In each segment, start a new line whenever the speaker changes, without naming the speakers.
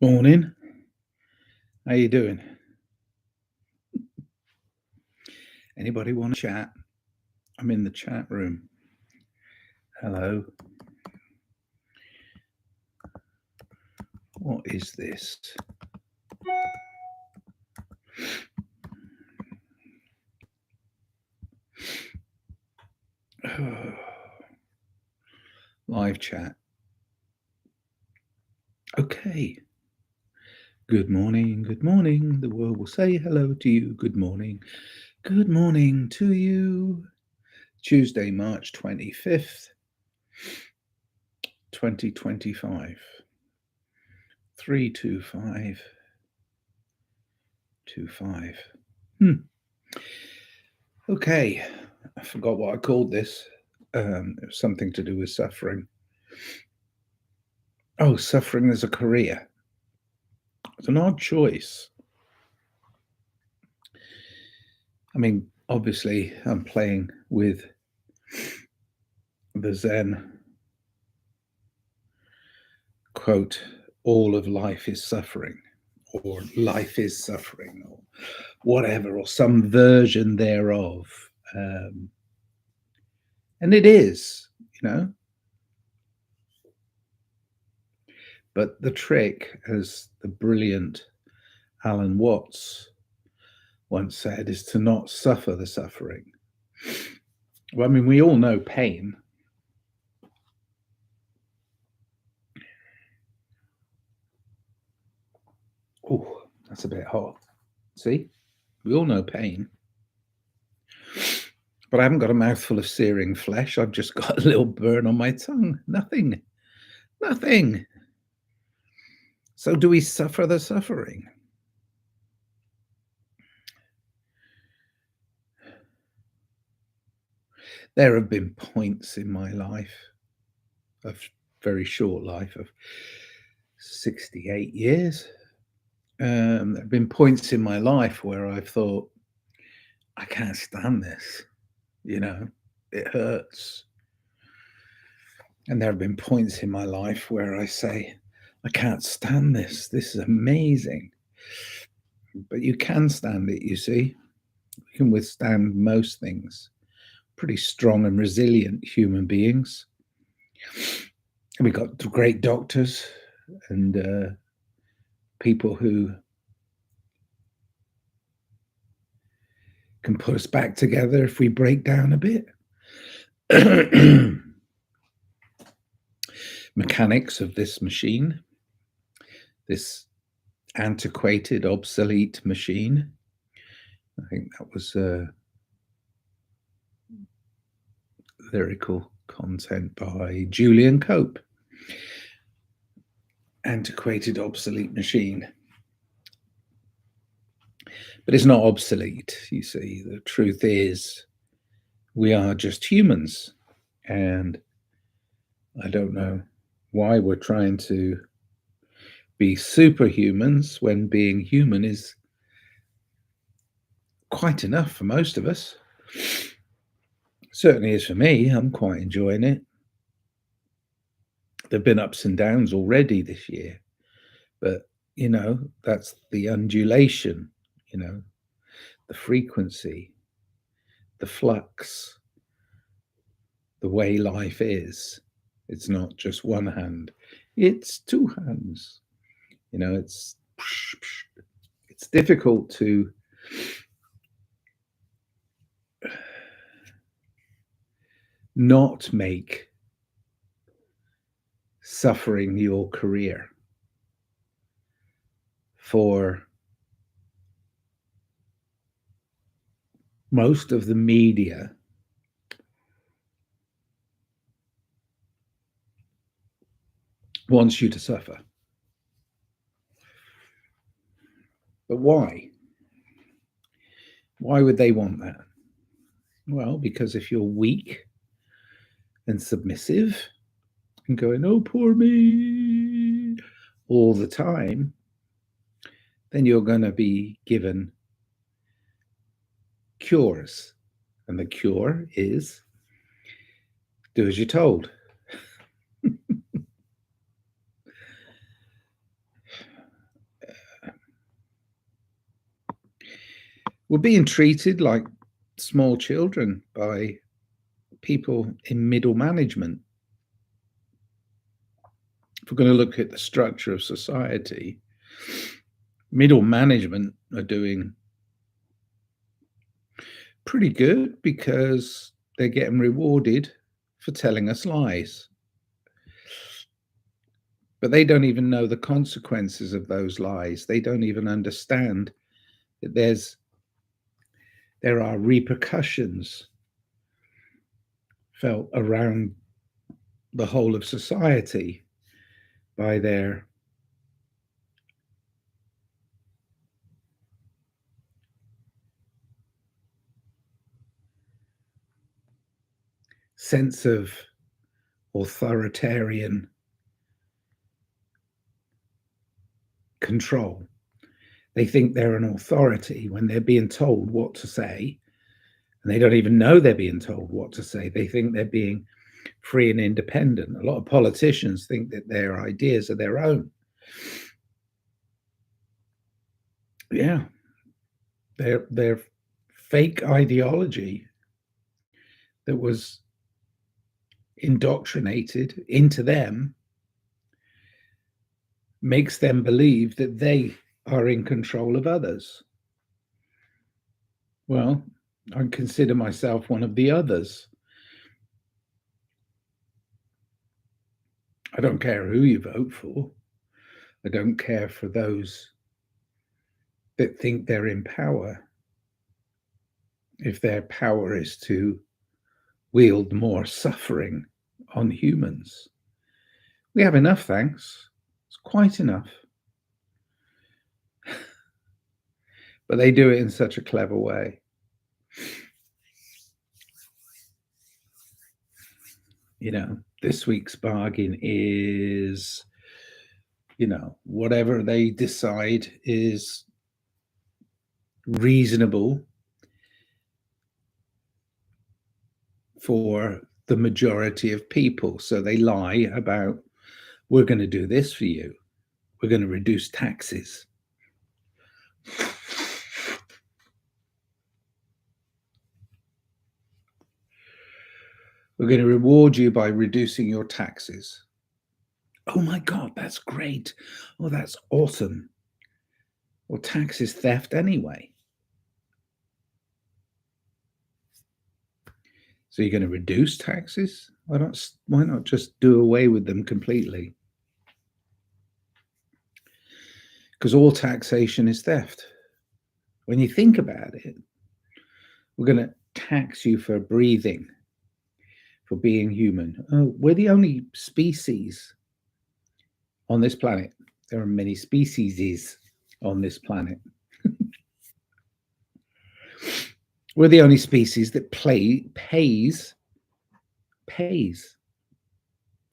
Morning. How you doing? Anybody want to chat? I'm in the chat room. Hello. What is this? Live chat. Okay. Good morning. Good morning. The world will say hello to you. Good morning. Good morning to you. Tuesday, March 25th, 2025. 32525. Okay. I forgot what I called this. It was something to do with suffering. Oh, suffering as a career. It's an odd choice. I mean, obviously, I'm playing with the Zen quote, all of life is suffering, or life is suffering, or whatever, or some version thereof. And it is, But the trick, as the brilliant Alan Watts once said, is to not suffer the suffering. Well, I mean, we all know pain. Oh, that's a bit hot. See? We all know pain. But I haven't got a mouthful of searing flesh. I've just got a little burn on my tongue. Nothing. Nothing. So do we suffer the suffering? There have been points in my life, a very short life of 68 years. There have been points in my life where I've thought, I can't stand this. It hurts. And there have been points in my life where I say, I can't stand this. This is amazing. But you can stand it, you see. You can withstand most things. Pretty strong and resilient human beings. And we've got great doctors and people who can put us back together if we break down a bit. Mechanics of this machine, this antiquated, obsolete machine. I think that was lyrical content by Julian Cope. Antiquated, obsolete machine. But it's not obsolete, you see. The truth is, we are just humans. And I don't know why we're trying to be superhumans when being human is quite enough for most of us. Certainly is for me. I'm quite enjoying it. There have been ups and downs already this year, but that's the undulation, the frequency, the flux, the way life is. It's not just one hand, it's two hands. It's difficult to not make suffering your career. For most of the media wants you to suffer. But why? Why would they want that? Well, because if you're weak and submissive and going, oh, poor me, all the time, then you're going to be given cures. And the cure is do as you're told. We're being treated like small children by people in middle management. If we're going to look at the structure of society, middle management are doing pretty good because they're getting rewarded for telling us lies. But they don't even know the consequences of those lies. They don't even understand that there are repercussions felt around the whole of society by their sense of authoritarian control. They think they're an authority when they're being told what to say, and they don't even know they're being told what to say. They think they're being free and independent. A lot of politicians think that their ideas are their own. Yeah, their fake ideology that was indoctrinated into them makes them believe that they are in control of others. Well, I consider myself one of the others. I don't care who you vote for. I don't care for those that think they're in power. If their power is to wield more suffering on humans, we have enough, thanks. It's quite enough. But they do it in such a clever way. You know, this week's bargain is, whatever they decide is reasonable for the majority of people. So they lie about, we're going to do this for you. We're going to reduce taxes. We're going to reward you by reducing your taxes. Oh my God, that's great. Oh, that's awesome. Well, tax is theft anyway. So you're going to reduce taxes? Why not just do away with them completely? Because all taxation is theft. When you think about it, we're going to tax you for breathing, for being human. Oh, we're the only species on this planet. There are many species on this planet. We're the only species that pays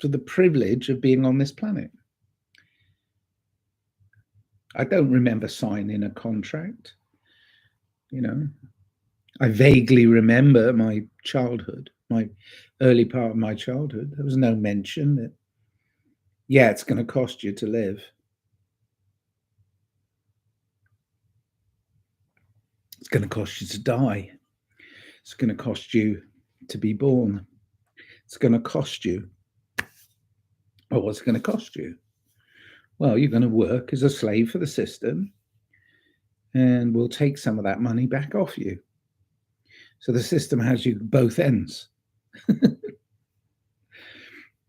for the privilege of being on this planet. I don't remember signing a contract. I vaguely remember my childhood, my early part of my childhood. There was no mention that, yeah, it's going to cost you to live. It's going to cost you to die. It's going to cost you to be born. It's going to cost you. Well, what's it going to cost you? Well, you're going to work as a slave for the system, and we'll take some of that money back off you. So the system has you both ends.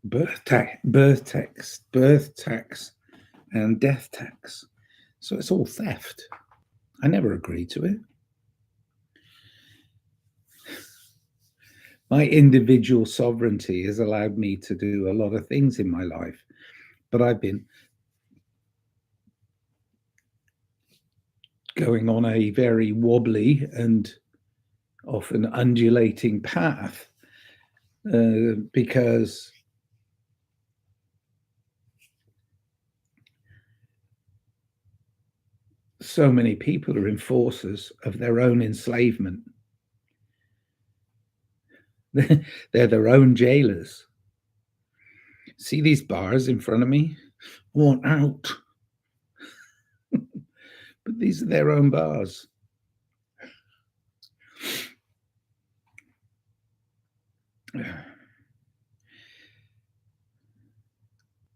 birth tax, and death tax. So it's all theft. I never agreed to it. My individual sovereignty has allowed me to do a lot of things in my life, but I've been going on a very wobbly and often undulating path because so many people are enforcers of their own enslavement. They're their own jailers. See these bars in front of me? I want out. But these are their own bars.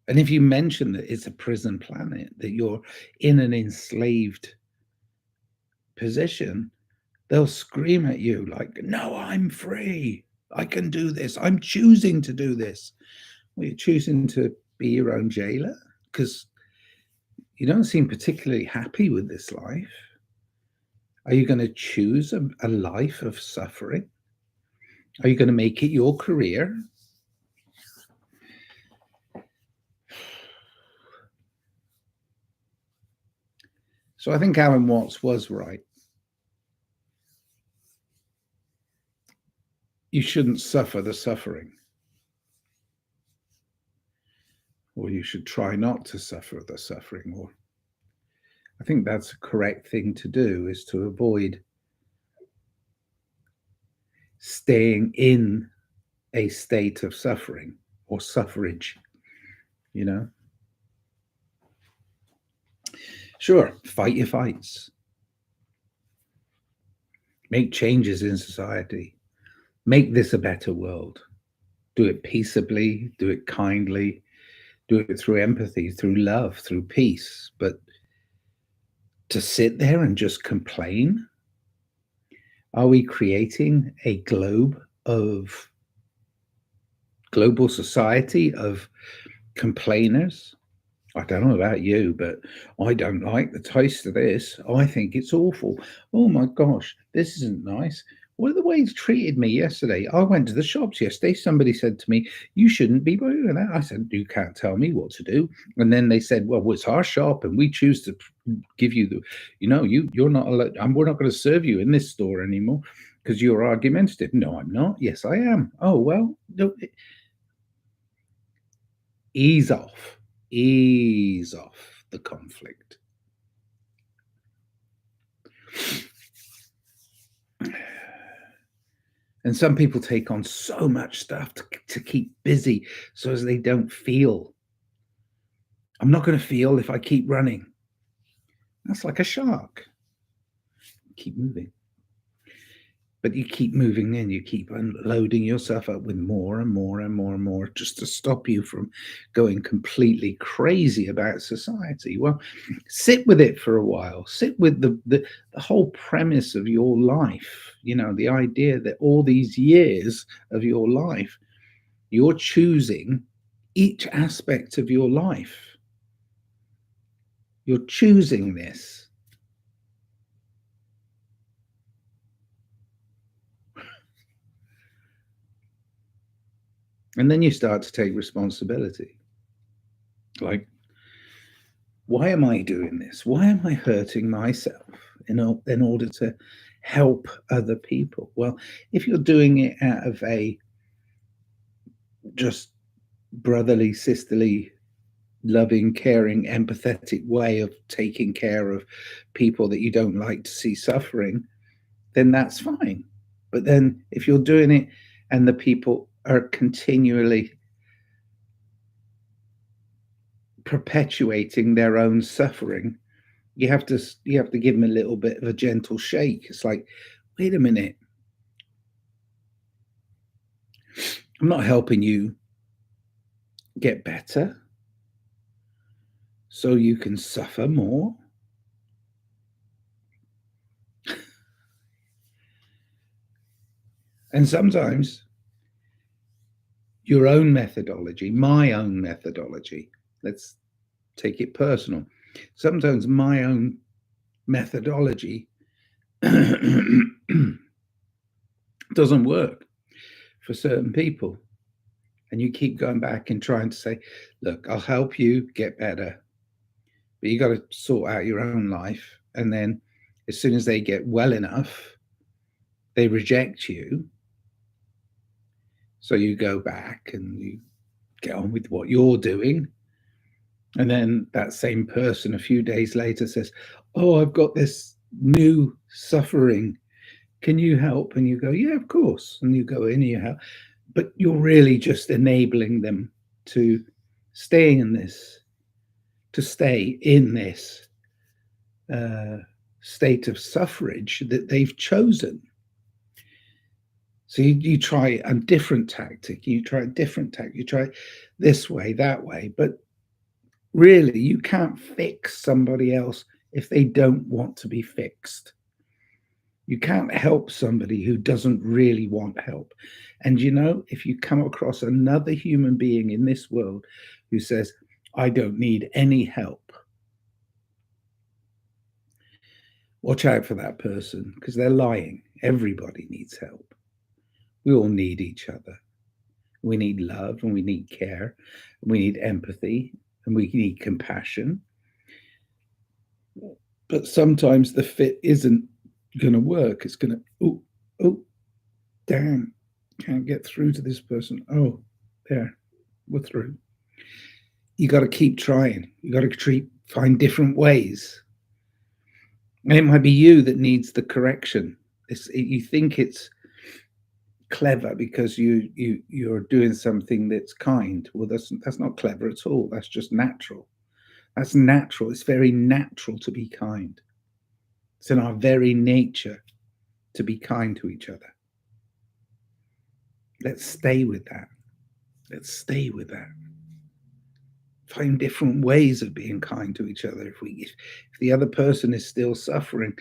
And if you mention that it's a prison planet, that you're in an enslaved position, they'll scream at you like, no, I'm free. I can do this. I'm choosing to do this. Well, you're choosing to be your own jailer because you don't seem particularly happy with this life. Are you going to choose a life of suffering? Are you going to make it your career? So I think Alan Watts was right. You shouldn't suffer the suffering. Or you should try not to suffer the suffering. Or I think that's a correct thing to do, is to avoid staying in a state of suffering or suffrage, you know? Sure, fight your fights. Make changes in society. Make this a better world. Do it peaceably, do it kindly, do it through empathy, through love, through peace. But to sit there and just complain, are we creating a global society of complainers? I don't know about you, but I don't like the taste of this. I think it's awful. Oh my gosh, this isn't nice. What are the ways treated me yesterday? I went to the shops yesterday. Somebody said to me, you shouldn't be doing that. I said, you can't tell me what to do. And then they said, well, it's our shop and we choose to give you the, you're not allowed, and we're not going to serve you in this store anymore because you're argumentative. No, I'm not. Yes, I am. Oh, well, no, ease off. Ease off the conflict. And some people take on so much stuff to keep busy so as they don't feel. I'm not going to feel if I keep running. That's like a shark. Keep moving. But you keep moving in, you keep loading yourself up with more and more and more and more just to stop you from going completely crazy about society. Well, sit with it for a while. Sit with the whole premise of your life, the idea that all these years of your life, you're choosing each aspect of your life. You're choosing this. And then you start to take responsibility. Like, why am I doing this? Why am I hurting myself in order to help other people? Well, if you're doing it out of a just brotherly, sisterly, loving, caring, empathetic way of taking care of people that you don't like to see suffering, then that's fine. But then if you're doing it and the people are continually perpetuating their own suffering, you have to give them a little bit of a gentle shake. It's like, wait a minute, I'm not helping you get better so you can suffer more. And sometimes your own methodology, my own methodology, let's take it personal. Sometimes my own methodology doesn't work for certain people. And you keep going back and trying to say, look, I'll help you get better, but you got to sort out your own life. And then as soon as they get well enough, they reject you. So you go back and you get on with what you're doing. And then that same person a few days later says, oh, I've got this new suffering. Can you help? And you go, yeah, of course. And you go in and you help. But you're really just enabling them to stay in this state of suffrage that they've chosen. So you try a different tactic, you try a different tactic, you try this way, that way, but really you can't fix somebody else if they don't want to be fixed. You can't help somebody who doesn't really want help. And if you come across another human being in this world who says, I don't need any help, watch out for that person because they're lying. Everybody needs help. We all need each other. We need love and we need care. And we need empathy and we need compassion. But sometimes the fit isn't going to work. It's going to, oh, damn, can't get through to this person. Oh, there, we're through. You got to keep trying. You got to find different ways. And it might be you that needs the correction. You think it's clever because you're doing something that's kind. Well, that's not clever at all. That's just natural. That's natural. It's very natural to be kind. It's in our very nature to be kind to each other. Let's stay with that. Let's stay with that. Find different ways of being kind to each other. If the other person is still suffering,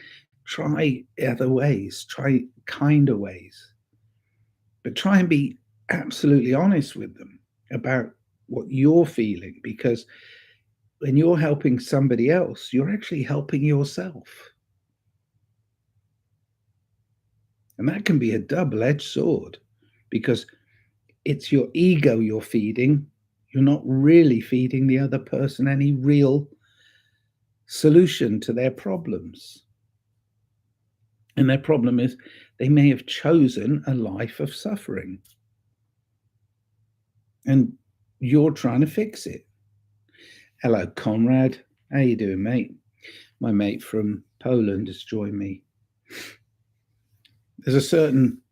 try other ways. Try kinder ways. But try and be absolutely honest with them about what you're feeling, because when you're helping somebody else, you're actually helping yourself. And that can be a double-edged sword because it's your ego you're feeding. You're not really feeding the other person any real solution to their problems. And their problem is they may have chosen a life of suffering. And you're trying to fix it. Hello, Conrad. How you doing, mate? My mate from Poland has joined me. There's a certain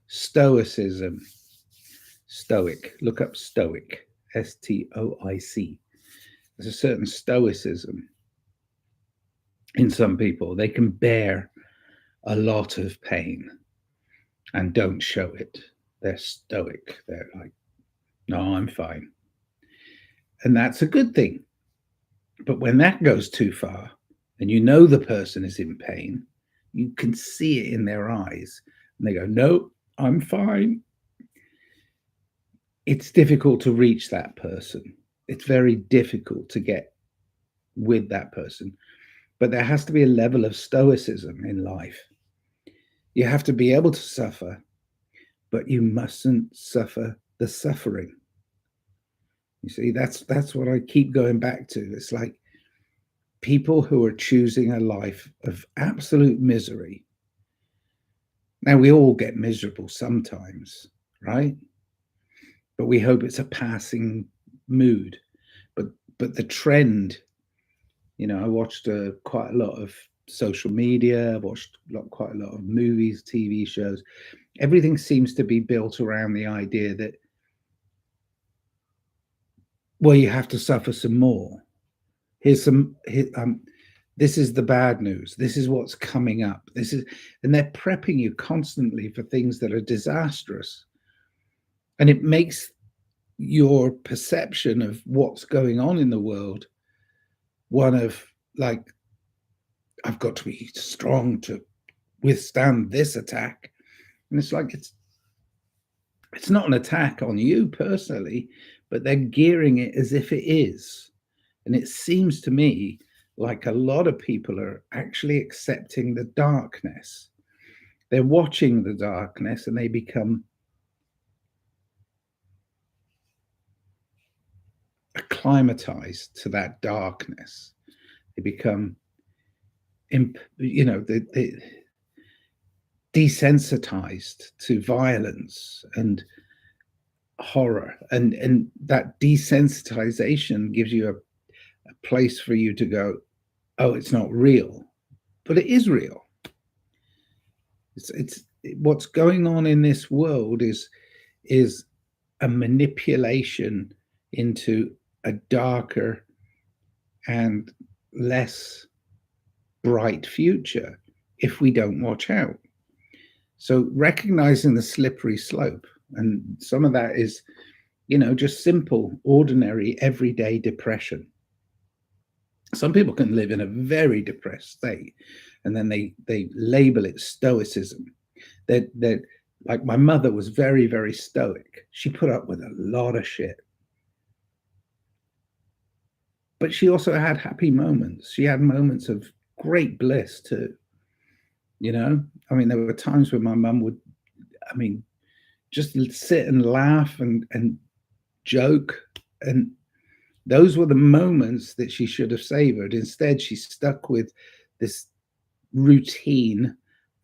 stoicism. Stoic. Look up stoic. Stoic. There's a certain stoicism in some people. They can bear a lot of pain and don't show it. They're stoic. They're like, no, I'm fine. And that's a good thing. But when that goes too far and the person is in pain, you can see it in their eyes. And they go, no, I'm fine. It's difficult to reach that person. It's very difficult to get with that person. But there has to be a level of stoicism in life. You have to be able to suffer, but you mustn't suffer the suffering. You see, that's what I keep going back to. It's like people who are choosing a life of absolute misery. Now, we all get miserable sometimes, right? But we hope it's a passing mood. But the trend, I watched quite a lot of social media. I've watched quite a lot of movies, TV shows. Everything seems to be built around the idea that, well, you have to suffer some more. This is the bad news. This is what's coming up. And they're prepping you constantly for things that are disastrous. And it makes your perception of what's going on in the world one of like, I've got to be strong to withstand this attack. And it's like, it's not an attack on you personally, but they're gearing it as if it is. And it seems to me like a lot of people are actually accepting the darkness. They're watching the darkness and they become acclimatized to that darkness. They become, they desensitized to violence and horror. And that desensitization gives you a place for you to go, oh, it's not real, but it is real. It's what's going on in this world is a manipulation into a darker and less bright future. if we don't watch out. So recognizing the slippery slope, and some of that is, just simple, ordinary, everyday depression. Some people can live in a very depressed state, and then they label it stoicism. That like my mother was very, very stoic. She put up with a lot of shit, but she also had happy moments. She had moments of great bliss too. I mean, there were times when my mum would, I mean, just sit and laugh and joke, and those were the moments that she should have savored. Instead, she stuck with this routine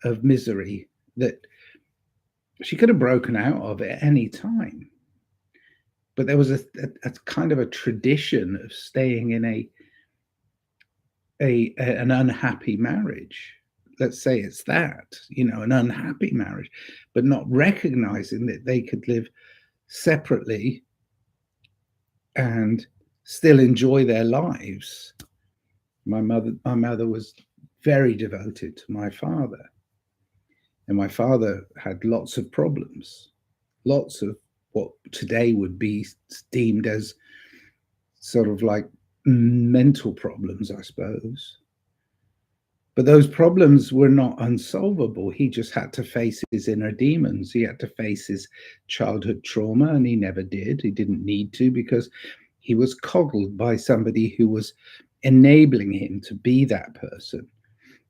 of misery that she could have broken out of at any time. But there was a kind of a tradition of staying in an unhappy marriage. Let's say it's that, an unhappy marriage, but not recognizing that they could live separately and still enjoy their lives. My mother was very devoted to my father, and my father had lots of problems, lots of what today would be deemed as sort of like mental problems, I suppose. But those problems were not unsolvable. He just had to face his inner demons. He had to face his childhood trauma, and he never did. He didn't need to, because he was coddled by somebody who was enabling him to be that person.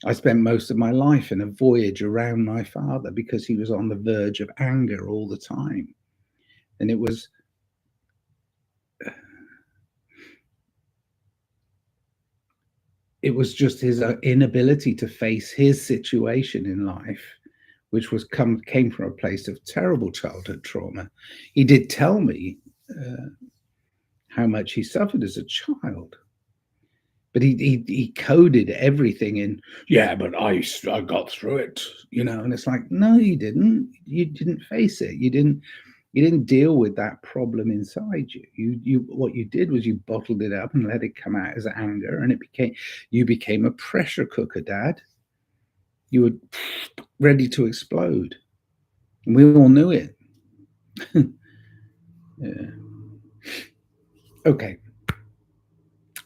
I spent most of my life in a voyage around my father because he was on the verge of anger all the time. And it was just his inability to face his situation in life, which came from a place of terrible childhood trauma. He did tell me how much he suffered as a child, but he coded everything in, yeah, but I got through it, and it's like, no, you didn't. You didn't face it. You didn't deal with that problem inside you. You what you did was you bottled it up and let it come out as anger, and you became a pressure cooker, Dad. You were ready to explode. And we all knew it. Yeah. Okay.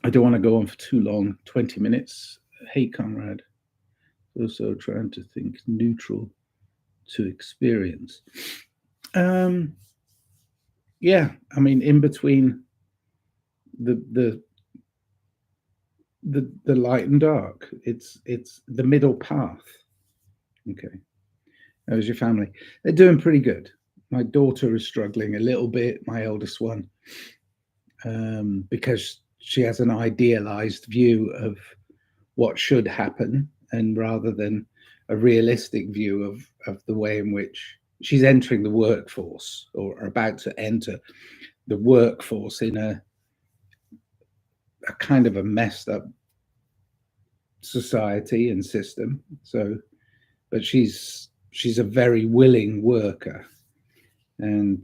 I don't want to go on for too long. 20 minutes. Hey, Conrad. Also trying to think neutral to experience. Yeah, I mean, in between the light and dark, it's the middle path. Okay. How was your family? They're doing pretty good. My daughter is struggling a little bit, my eldest one, because she has an idealized view of what should happen, and rather than a realistic view of the way in which she's entering the workforce, or about to enter the workforce in a kind of a messed up society and system. So, but she's a very willing worker, and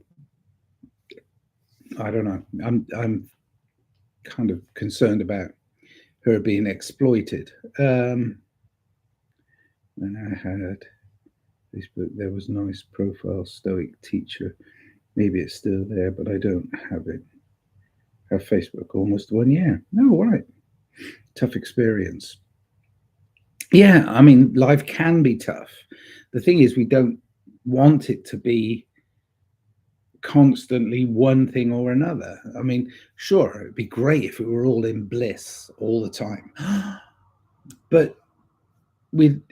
I don't know. I'm kind of concerned about her being exploited. When I had Facebook, there was a nice profile stoic teacher. Maybe it's still there, but I don't have it. Have Facebook almost 1 year. No, right. Tough experience. Yeah, I mean, life can be tough. The thing is, we don't want it to be constantly one thing or another. I mean, sure, it'd be great if we were all in bliss all the time. But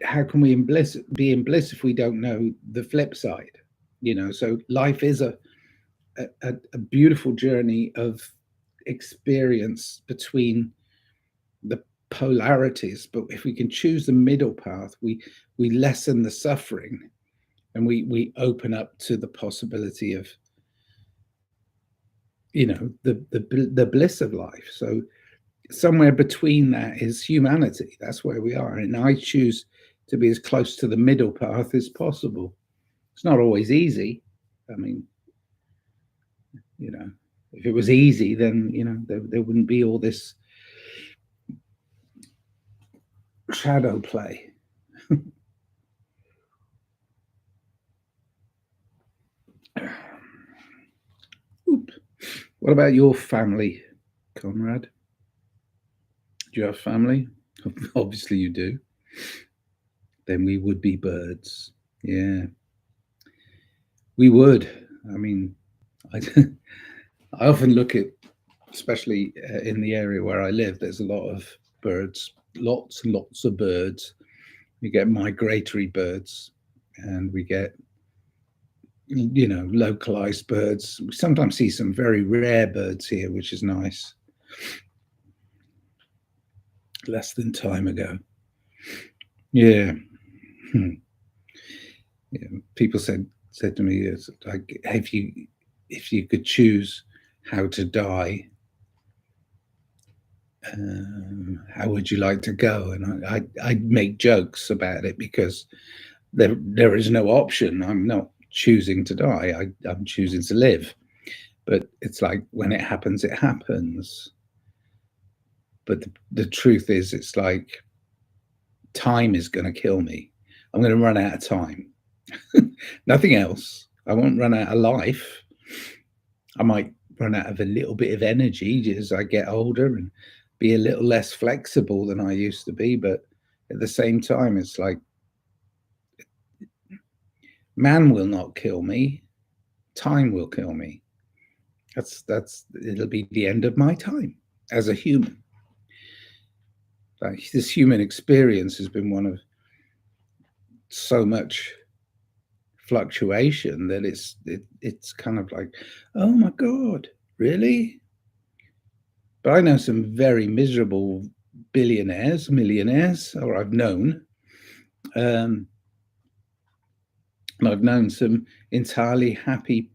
how can we be in bliss if we don't know the flip side? So life is a beautiful journey of experience between the polarities. But if we can choose the middle path, we lessen the suffering, and we open up to the possibility of the bliss of life. So somewhere between that is humanity. That's where we are, and I choose to be as close to the middle path as possible. It's not always easy. I mean, if it was easy, then there wouldn't be all this shadow play. Oop. What about your family, Conrad? Do you have family? Obviously, you do. Then we would be birds. Yeah, we would. I mean, I, I often look at, especially in the area where I live, there's a lot of birds, lots and lots of birds. We get migratory birds, and we get, localized birds. We sometimes see some very rare birds here, which is nice. Less than time ago. Yeah. Hmm. Yeah. People said to me, it's like, if you could choose how to die, how would you like to go? And I make jokes about it because there is no option. I'm not choosing to die. I'm choosing to live. But it's like when it happens, it happens. But the truth is, it's like time is going to kill me. I'm going to run out of time. Nothing else. I won't run out of life. I might run out of a little bit of energy as I get older and be a little less flexible than I used to be. But at the same time, it's like man will not kill me. Time will kill me. That's it'll be the end of my time as a human. Like, this human experience has been one of so much fluctuation that it's kind of like, oh my god, really? But I know some very miserable billionaires, millionaires, or I've known, and I've known some entirely happy,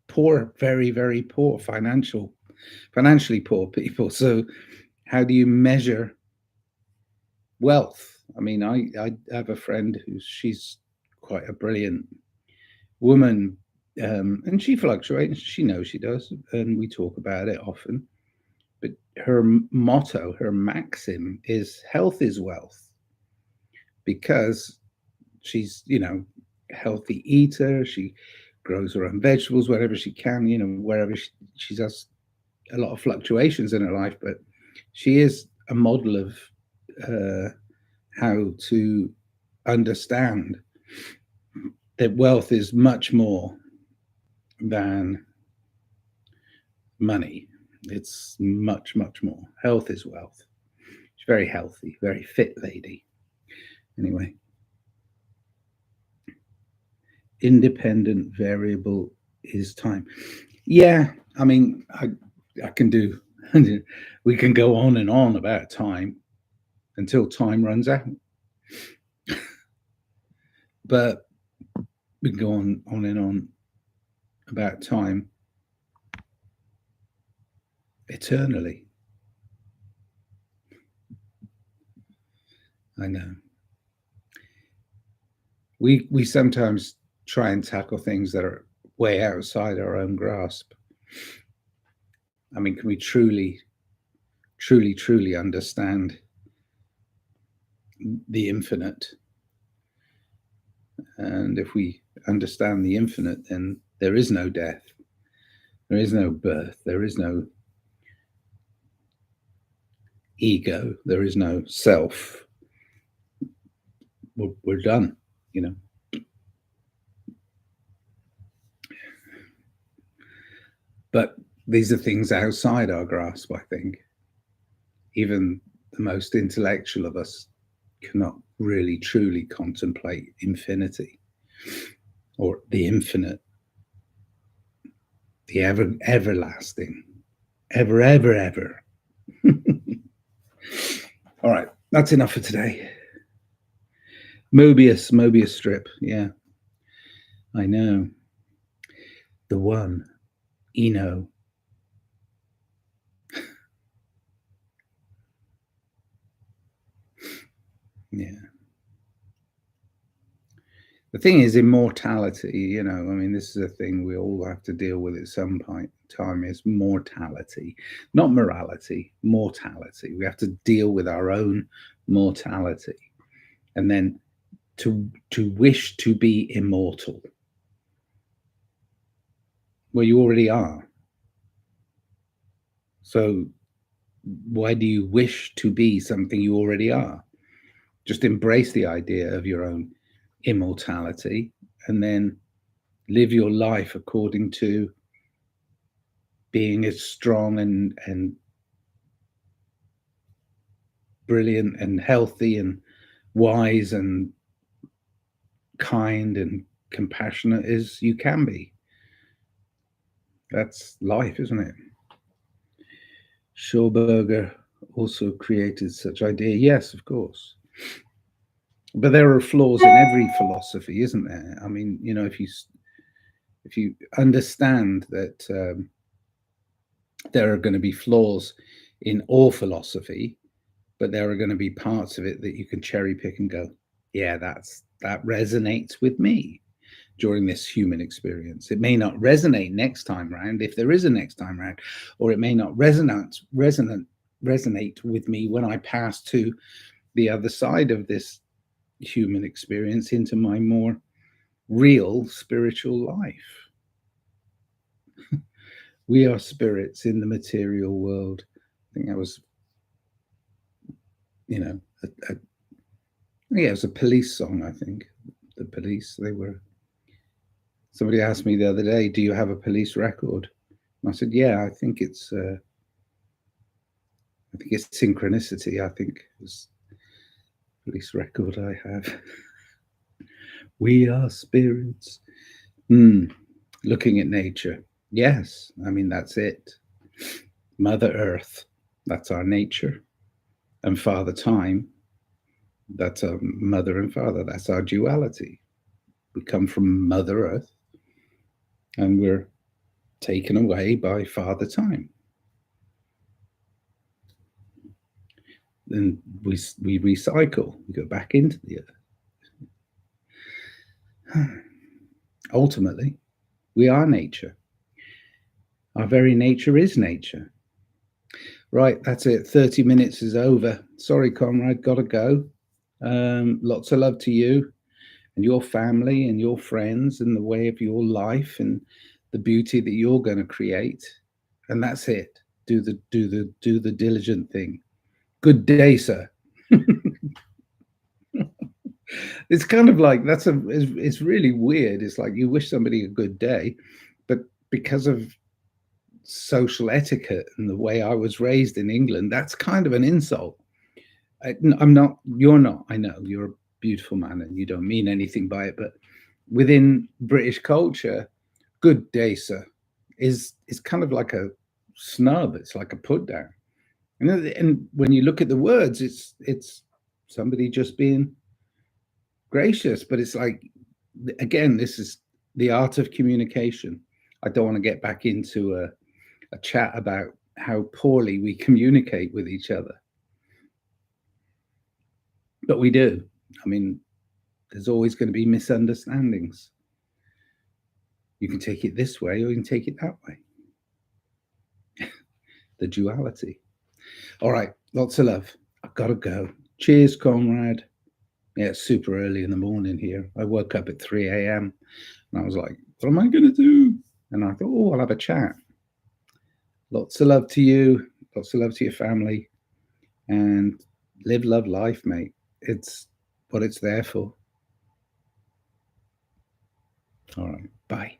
poor, very very poor, financially poor people. So how do you measure wealth? I mean, I have a friend she's quite a brilliant woman, and she fluctuates. She knows she does, and we talk about it often. But her motto, her maxim is health is wealth, because she's, healthy eater. She grows her own vegetables wherever she can, wherever she does a lot of fluctuations in her life, but she is a model of uh, how to understand that wealth is much more than money. It's much, much more. Health is wealth. She's very healthy, very fit lady. Anyway, independent variable is time. Yeah, I mean, I can do. We can go on and on about time until time runs out, but we can go on and on about time eternally. I know. We sometimes try and tackle things that are way outside our own grasp. I mean, can we truly understand the infinite? And if we understand the infinite, then there is no death, there is no birth, there is no ego, there is no self. We're done, you know. But these are things outside our grasp, I think. Even the most intellectual of us cannot really truly contemplate infinity or the infinite, the everlasting, ever. All right, that's enough for today. Mobius strip. Yeah, I know. The one, Eno. Yeah. The thing is immortality, I mean, this is a thing we all have to deal with at some point time, is mortality, not morality, mortality. We have to deal with our own mortality. And then to wish to be immortal. Well, you already are. So why do you wish to be something you already are? Just embrace the idea of your own immortality and then live your life according to being as strong and brilliant and healthy and wise and kind and compassionate as you can be. That's life, isn't it? Schauberger also created such idea. Yes, of course. But there are flaws in every philosophy, isn't there? I mean, if you understand that there are going to be flaws in all philosophy, but there are going to be parts of it that you can cherry pick and go, yeah, that resonates with me during this human experience. It may not resonate next time round, if there is a next time round, or it may not resonate with me when I pass to the other side of this human experience into my more real spiritual life. We are spirits in the material world. I think that was, yeah, it was a Police song. I think the Police. Somebody asked me the other day, "Do you have a Police record?" And I said, "Yeah, I think it's synchronicity. I think it's Police record I have." We are spirits. Looking at nature. Yes, I mean, that's it. Mother Earth, that's our nature. And Father Time, that's our mother and father. That's our duality. We come from Mother Earth and we're taken away by Father Time. Then we recycle, we go back into the earth. Ultimately, we are nature. Our very nature is nature. Right, that's it. 30 minutes is over. Sorry, comrade, gotta go. Lots of love to you and your family and your friends and the way of your life and the beauty that you're going to create. And that's it. Do the diligent thing. Good day, sir. It's kind of like it's really weird. It's like you wish somebody a good day, but because of social etiquette and the way I was raised in England, that's kind of an insult. I'm not, you're not, I know you're a beautiful man and you don't mean anything by it, but within British culture, good day, sir, is kind of like a snub. It's like a put down. And when you look at the words, it's somebody just being gracious, but it's like, again, this is the art of communication. I don't want to get back into a chat about how poorly we communicate with each other. But we do. I mean, there's always going to be misunderstandings. You can take it this way or you can take it that way. The duality. All right, lots of love. I've got to go. Cheers, comrade. Yeah, it's super early in the morning here. I woke up at 3 a.m. and I was like, what am I going to do? And I thought, oh, I'll have a chat. Lots of love to you. Lots of love to your family. And live, love, life, mate. It's what it's there for. All right, bye.